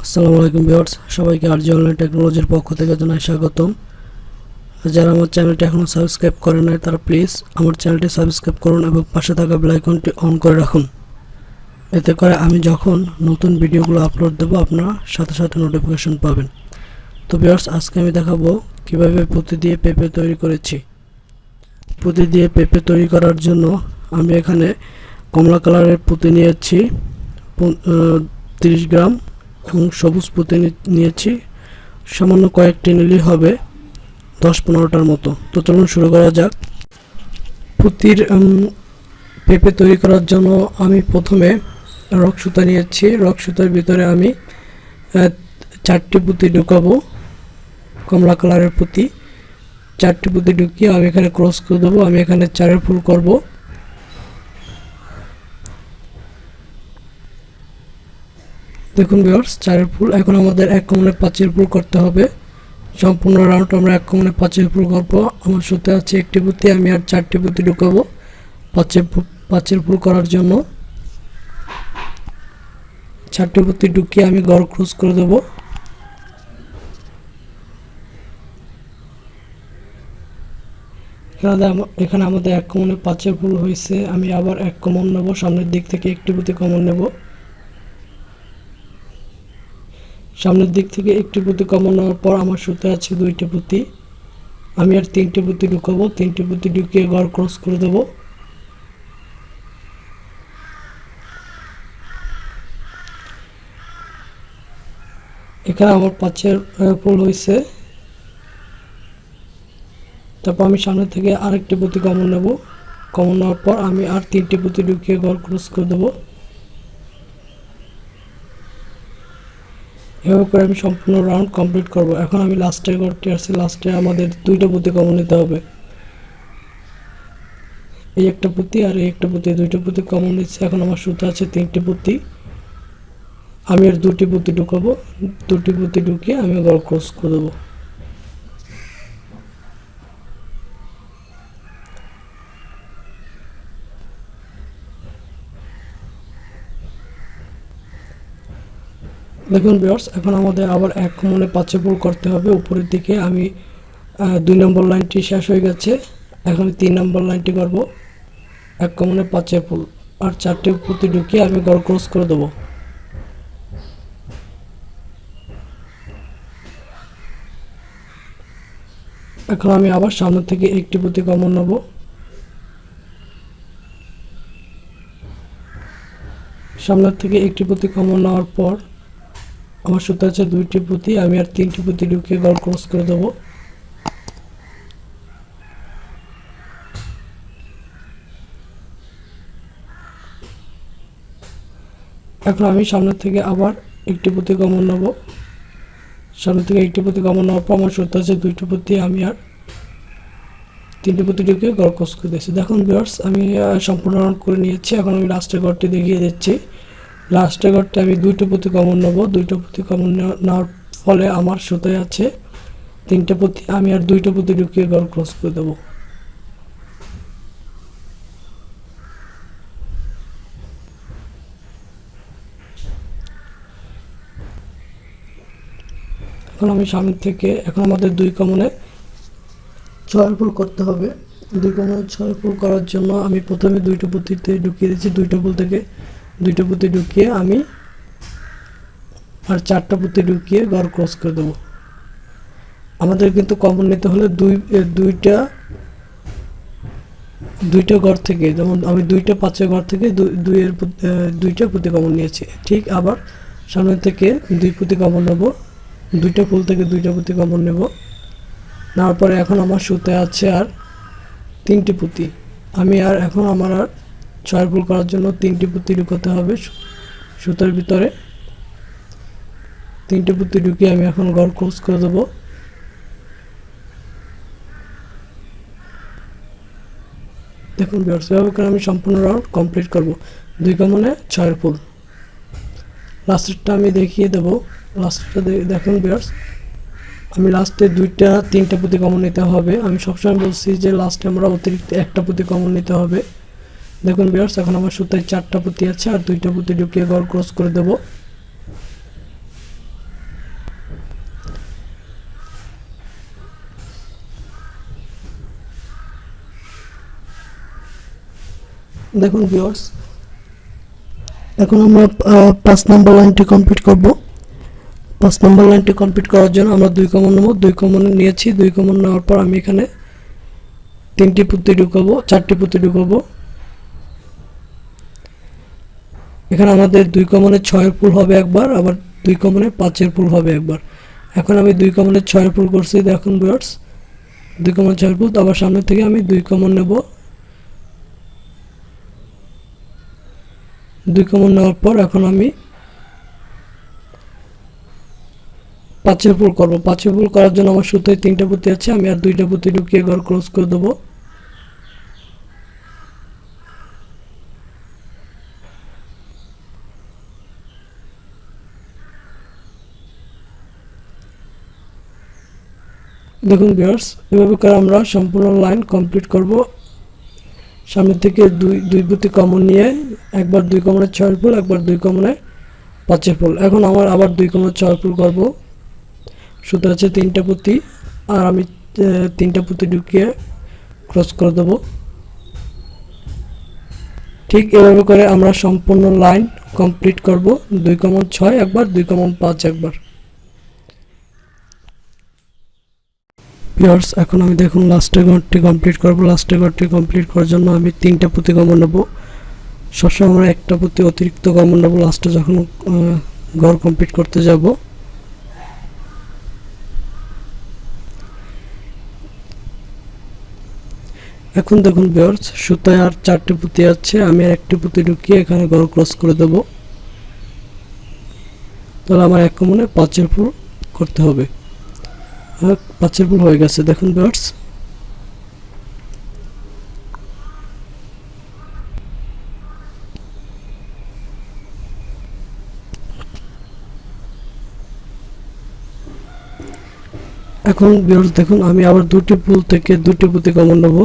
আসসালামু আলাইকুম ভিউয়ার্স, সবাইকে আরজি অনলাইন টেকনোলজির পক্ষ থেকে জানাই স্বাগতম। যারা আমার চ্যানেলটি এখনও সাবস্ক্রাইব করেন নাই তারা প্লিজ আমার চ্যানেলটি সাবস্ক্রাইব করুন এবং পাশে থাকা বেল আইকনটি অন করে রাখুন। এতে করে আমি যখন নতুন ভিডিওগুলো আপলোড দেব আপনারা সাথে সাথে নোটিফিকেশন পাবেন। তো ভিউয়ার্স, আজকে আমি দেখাবো কিভাবে পুঁতি দিয়ে পেঁপে তৈরি করেছি। পুঁতি দিয়ে পেঁপে তৈরি করার জন্য আমি এখানে কমলা কালারের পুঁতি নিয়েছি 30 গ্রাম এবং সবুজ পুঁতি নিয়েছি সামান্য কয়েকটি নিলেই হবে, 10-15টার মতো। তো চলুন শুরু করা যাক। পুঁতির পেঁপে তৈরি করার জন্য আমি প্রথমে রক সুতা নিয়েছি। রক সুতার ভিতরে আমি 4টি পুঁতি ঢুকাবো, কমলা কালারের পুঁতি 4টি পুঁতি ঢুকিয়ে আমি এখানে ক্রস করে দেবো। আমি এখানে 4 ফুল করব। দেখুন ভিউয়ার্স, 4 ফুল। এখন আমাদের 1 কোণে 5 ফুল করতে হবে। সম্পূর্ণ রাউন্ড আমরা 1 কোণে 5 ফুল করব। আমার সাথে আছে একটি পুঁতি, আমি আর 4টি পুঁতি ঢুকাবো 5 ফুল করার জন্য। 4টি পুঁতি ঢুকিয়ে আমি গড় ক্রস করে দেব। এখানে আমাদের 1 কোণে 5 ফুল হয়েছে। আমি আবার 1 কমন নেব, সামনের দিক থেকে একটি পুঁতি কমন নেব। সামনের দিক থেকে একটি পুঁতি কমন নেওয়ার পর আমার সুতে আছে 2টি পুঁতি, আমি আর 3টি পুঁতি ঢুকাবো। 3টি পুঁতি ঢুকিয়ে গড় ক্রস করে দেব। এখানে আমার 5 ফুল হয়েছে। তারপর আমি সামনে থেকে আরেকটি পুঁতি কমন নেব। কমন নেওয়ার পর আমি আর 3টি পুঁতি ঢুকিয়ে গড় ক্রস করে দেব। এভাবে করে আমি সম্পূর্ণ রাউন্ড কমপ্লিট করব। এখন আমি লাস্টের ঘরটি আসছি। লাস্টে আমাদের 2টা পুঁতি কমন নিতে হবে। এই একটা পুঁতি আর এই একটা পুঁতি, 2টা পুঁতি কমন নিচ্ছে। এখন আমার সুতা আছে 3টি পুঁতি, আমি আর 2টি পুঁতি ঢুকাবো। 2টি পুঁতি ঢুকিয়ে আমি গড় ক্রস করে দেবো। দেখুন ভিউয়ার্স, এখন আমাদের আবার 1 কোণে 5 ফুল করতে হবে। উপরের দিকে আমি 2 নম্বর লাইনটি শেষ হয়ে গেছে। এখন 3 নম্বর লাইনটি করব। 1 কোণে 5 ফুল আর 4টি পুঁতি ঢুকিয়ে আমি গড় ক্রস করে দেবো। এখন আমি আবার সামনে থেকে একটি পুঁতি কমন নেব। সামনের থেকে একটি পুঁতি কমন নেওয়ার পর আমার সুতা আছে 2টি পুঁতি, আমি আর 3টি পুঁতি ঢুকিয়ে গড় ক্রস করে দেবো। এখন আমি সামনে থেকে আবার একটি পুঁতি কমন নেব। সামনে থেকে একটি পুঁতি কমন নেওয়ার পর আমার সুতা আছে 2টি পুঁতি, আমি আর 3টি পুঁতি ঢুকিয়ে গড় ক্রস করে দিয়েছি। দেখুন ভিউয়ার্স, আমি সম্পূর্ণ রাউন্ড করে নিয়েছি। এখন আমি লাস্টের ঘরটি দেখিয়ে দিচ্ছি। লাস্টের ঘরটা আমি 2টি পুঁতি কমন নেব। 2টা পুঁতি কমন নেওয়ার ফলে আমার সুতায় আছে 3টে পুঁতি, আমি আর 2টা পুঁতি ঢুকিয়ে গড় ক্রস করে দেবো। এখন আমি সামনে থেকে এখন আমাদের 2 কমনে 6 ফুল করতে হবে। 2 কমনে 6 ফুল করার জন্য আমি প্রথমে 2টা পুঁতিতে ঢুকিয়ে দিচ্ছি। 2টা ফুল থেকে 2টা পুঁতি ঢুকিয়ে আমি আর 4টা পুঁতি ঢুকিয়ে গড় ক্রস করে দেবো। আমাদের কিন্তু কমন নিতে হলে দুইটা ঘর থেকে, যেমন আমি 2টা 5 ঘর থেকে 2টা পুঁতি কমন নিয়েছি। ঠিক আবার সামনে থেকে 2 পুঁতি কমন নেব। 2টা ফুল থেকে 2টা পুঁতি কমন নেব। নেওয়ার পরে এখন আমার সুতে আছে আর 3টি পুঁতি, আমি আর এখন আমার আর 6 ফুল করার জন্য 3টি পুঁতি ঢুকাতে হবে সুতার ভিতরে। 3টে পুঁতি ঢুকিয়ে আমি এখন গড় ক্রস করে দেবো। দেখুন ভিউয়ার্স, এভাবে করে আমি সম্পূর্ণ রাউন্ড কমপ্লিট করব। 2 কমনে 6 ফুল। লাস্টেরটা আমি দেখিয়ে দেবো। লাস্টটা দেখুন ভিউয়ার্স, আমি লাস্টে 2-3টা পুঁতি কমন নিতে হবে। আমি সবসময় বলছি যে লাস্টে আমরা অতিরিক্ত একটা পুঁতি কমন নিতে হবে। দেখুন ভিউয়ার্স, এখন আমার সুতায় 4টা পুঁতি আছে আর 2টা পুঁতি ঢুকিয়ে গড় ক্রস করে দেবো। দেখুন ভিউয়ার্স, এখন আমরা 5 নম্বর লাইনটি কমপ্লিট করব। 5 নম্বর লাইনটি কমপ্লিট করার জন্য আমরা 2 কমন নেব। 2 কমন নিয়েছি। 2 কমন নেওয়ার পর আমি এখানে 3টি পুঁতি ঢুকাবো, 4টি পুঁতি ঢুকাবো। এখানে আমাদের 2 কমনে 6 এর পুল হবে একবার, আবার 2 কমনে 5 এর পুল হবে একবার। এখন আমি 2 কমনে 6 এর পুল করছি। দেখুন ভিউয়ার্স, 2 কমন 6 এর পুল। আবার সামনে থেকে আমি 2 কমন নেব। 2 কমন নেওয়ার পর এখন আমি 5 এর পুল করব। 5 এর পুল করার জন্য আমার সুতোয় 3টা পুঁতি আছে, আমি আর 2টা পুঁতি ঢুকিয়ে ঘর ক্লোজ করে দেব। দেখুন ভিউয়ার্স, এভাবে করে আমরা সম্পূর্ণ লাইন কমপ্লিট করব। সামনে থেকে দুই পুঁতি কমন নিয়ে একবার 2 কমনে 6 এর পুল, একবার 2 কমনে 5 এর পুল। এখন আমার আবার 2 কমনে 6 এর পুল করব। সুতো আছে 3টা পুঁতি, আর আমি 3টা পুঁতি ঢুকিয়ে ক্রস করে দেব। ঠিক এভাবে করে আমরা সম্পূর্ণ লাইন কমপ্লিট করব। 2 কমন 6 একবার, 2 কমন 5 একবার। ভিউয়ার্স, এখন আমি দেখুন লাস্টের ঘরটি কমপ্লিট করব। লাস্টের ঘরটি কমপ্লিট করার জন্য আমি 3টা পুঁতি কমন নেব। সবসময় আমরা একটা পুঁতি অতিরিক্ত কমন নেব লাস্টে যখন ঘর কমপ্লিট করতে যাব। এখন দেখুন ভিউয়ার্স, সুতায় আর 4টি পুঁতি আছে, আমি আর একটি পুঁতি ঢুকিয়ে এখানে ঘর ক্রস করে দেব। তাহলে আমার এক কমনে 5 এর পুল করতে হবে। 5 এর পুল হয়ে গেছে। দেখুন ভিউয়ার্স, এখন ভিউয়ার্স দেখুন, আমি আবার 2টি পুল থেকে 2টি পুঁতি কমন নেব।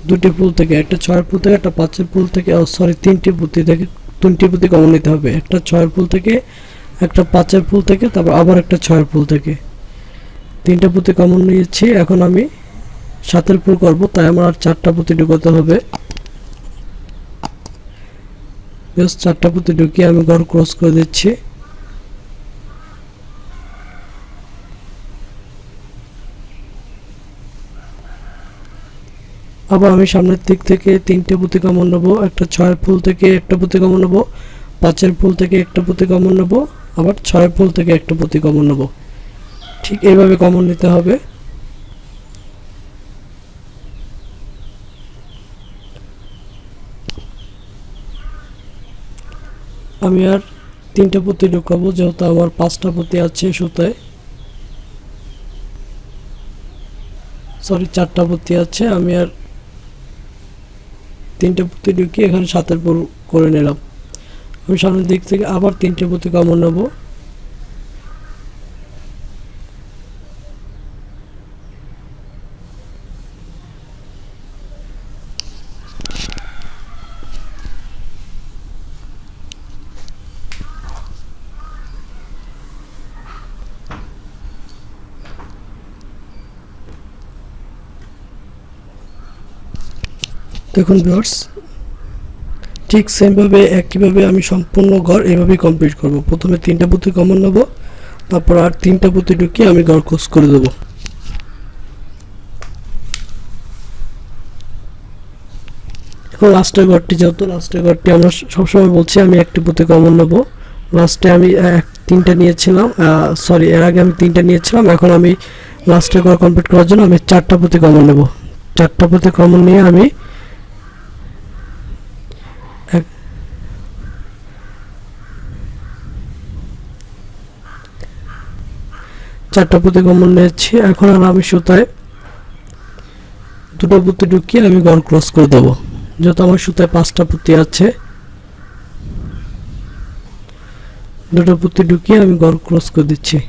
দুটি পুল থেকে, একটা 6 এর পুল থেকে, একটা 5 এর পুল থেকে, সরি 3টি পুঁতি থেকে 3টি পুঁতি কমন নিতে হবে। একটা 6 এর পুল থেকে, একটা 5 এর পুল থেকে, তারপর আবার একটা 6 এর পুল থেকে। 3টা পুঁতি কমন নিয়েছি। এখন আমি 7 এর পুল করব, তাই আমার আর 4টা পুঁতি ঢুকাতে হবে। জাস্ট 4টা পুঁতি ঢুকিয়ে আমি ঘর ক্রস করে দিচ্ছি। আবার আমি সামনের দিক থেকে 3টে পুঁতি কমন নেব। একটা 6 এর পুল থেকে একটা পুঁতি কমন নেব, 5 এর পুল থেকে একটা পুঁতি কমন নেব, আবার 6 এর পুল থেকে একটা পুঁতি কমন নেব। ঠিক এইভাবে কমন নিতে হবে। আমি আর 3টা পুঁতি ঢুকাবো, যেহেতু আমার 5টা পুঁতি আছে সুতায়, সরি 4টা পুঁতি আছে। আমি আর 3টে পুঁতি ঢুকিয়ে এখানে 7 এর পুল করে নিলাম। আমি সামনের দিক থেকে আবার 3টে পুঁতি কমন নেব। দেখুন ভিউয়ার্স, ঠিক সেমভাবে একইভাবে আমি সম্পূর্ণ ঘর এভাবেই কমপ্লিট করব। প্রথমে 3টা পুঁতি কমন নেব, তারপর আর 3টা পুঁতি ঢুকিয়ে আমি ঘর ক্লোজ করে দেব। এখন লাস্টের ঘরটি, যেহেতু লাস্টের ঘরটি আমরা সবসময় বলছি আমি একটি পুঁতি কমন নেব। লাস্টে আমি 3টা নিয়েছিলাম, সরি এর আগে আমি 3টা নিয়েছিলাম। এখন আমি লাস্টের ঘর কমপ্লিট করার জন্য আমি 4টা পুঁতি কমন নেব। 4টা পুঁতি কমন নিয়ে আমি 4টা পুঁতি কমন নিয়েছি। এখন আর আমি সুতায় 2টো পুঁতি ঢুকিয়ে আমি ঘর ক্রস করে দেব। যেহেতু আমার সুতায় 5টা পুঁতি আছে, 2টো পুঁতি ঢুকিয়ে আমি ঘর ক্রস করে দিচ্ছি।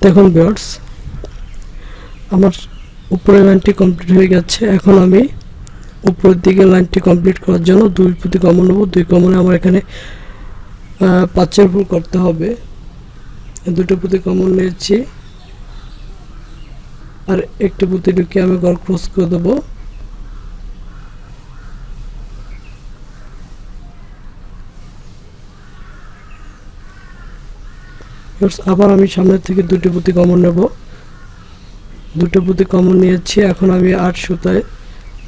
দেখুন ভিউয়ার্স, আমার উপরের লাইনটি কমপ্লিট হয়ে গেছে। এখন আমি উপরের দিকে লাইনটি কমপ্লিট করার জন্য 2 প্রতি কমন নেব। 2 কমনে আমার এখানে 5 ফুল করতে হবে। 2টো প্রতি কমন নিয়েছি, আর একটি প্রতি ঢুকিয়ে আমি গড় ক্রস করে দেবো। আবার আমি সামনের থেকে 2টি প্রতি কমন নেব। 2টো প্রতি কমন নিয়েছি। এখন আমি 8 সুতায়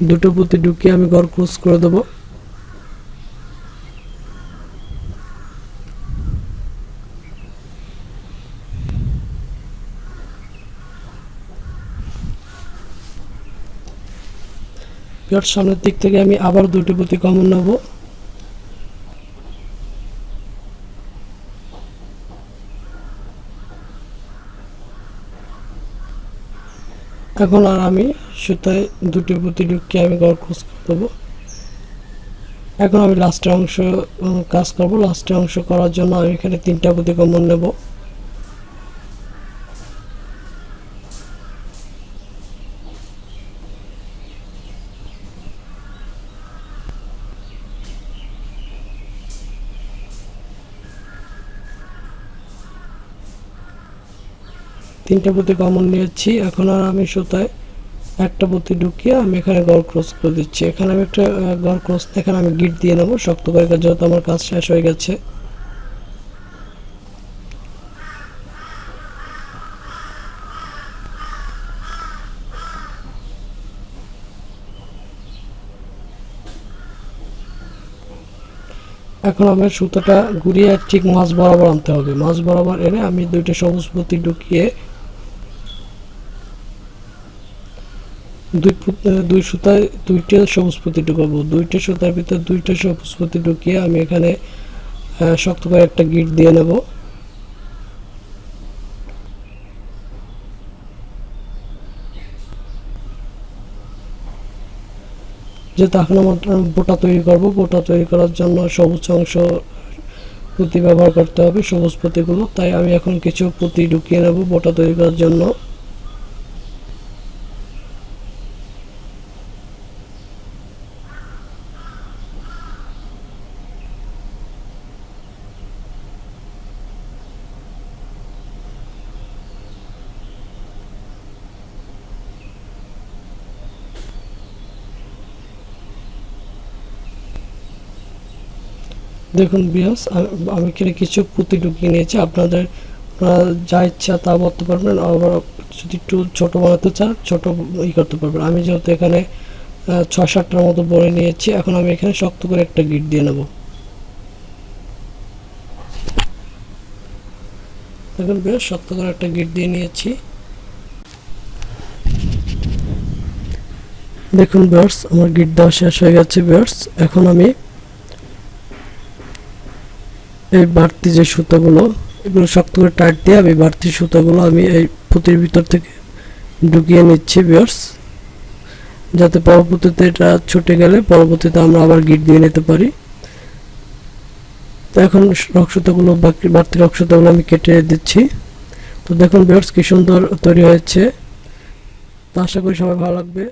2টো প্রতি ঢুকিয়ে আমি গড় ক্রস করে দেবো। সামনের দিক থেকে আমি আবার 2টি প্রতি কমন নেব। এখন আর আমি সুতায় 2টি প্রতি ঢুকিয়ে আমি গড় ক্রস করে দেবো। এখন আমি লাস্টের অংশ কাজ করব। লাস্টের অংশ করার জন্য আমি এখানে 3টা প্রতি কমন নেব। তিনটা প্রতি কমন নিয়েছি। এখন আর আমি সুতায় একটা প্রতি ঢুকিয়ে আমি এখানে গড় ক্রস করে দিচ্ছি। এখানে আমি একটা গড় ক্রস, এখানে আমি গিট দিয়ে নেব শক্ত করে, যেহেতু আমার কাজ শেষ হয়ে গেছে। এখন আমার সুতাটা ঘুরিয়ে ঠিক মাছ বরাবর আনতে হবে। মাছ বরাবর এনে আমি 2টা সবুজ প্রতি ঢুকিয়ে দুই সুতায় 2টা সবুজ প্রতি ঢুকাবো। 2টা সুতার ভিতর 2টা সবুজ প্রতি ঢুকিয়ে আমি এখানে শক্ত করে একটা গিট দিয়ে নেব। যেহেতু এখন আমার বোটা তৈরি করব, বোটা তৈরি করার জন্য সবুজ অংশ পুঁতি ব্যবহার করতে হবে, সবুজ পুঁতিগুলো। তাই আমি এখন কিছু পুঁতি ঢুকিয়ে নেব বোটা তৈরি করার জন্য। দেখুন ভিউয়ার্স, আমি এখানে কিছু পুঁতি ঢুকিয়ে নিয়েছি। আপনাদের যা ইচ্ছা তা করতে পারবেন, আবার যদি একটু ছোট বানাতে চান ছোট করতে পারবেন। আমি যেহেতু এখানে 6-7টার মতো বড়ে নিয়েছি, এখন আমি এখানে শক্ত করে একটা গিট দিয়ে নেব। দেখুন ভিউয়ার্স, শক্ত করে একটা গিট দিয়ে নিয়েছি। দেখুন ভিউয়ার্স, আমার গিট দেওয়া শেষ হয়ে গেছে। ভিউয়ার্স, এখন আমি এই বাড়তি যে সুতাগুলো, এগুলো শক্ত করে টাইট দিয়ে আমি বাড়তি সুতাগুলো আমি এই পুঁতির ভিতর থেকে ঢুকিয়ে নিচ্ছি ভিউয়ার্স, যাতে পরবর্তীতে এটা ছুটে গেলে পরবর্তীতে আমরা আবার গিট দিয়ে নিতে পারি। তো এখন রক্সুতাগুলো বাড়তি রক্সুতাগুলো আমি কেটে দিচ্ছি। তো দেখুন ভিউয়ার্স, কি সুন্দর তৈরি হয়েছে। তো আশা করি সবাই ভালো লাগবে।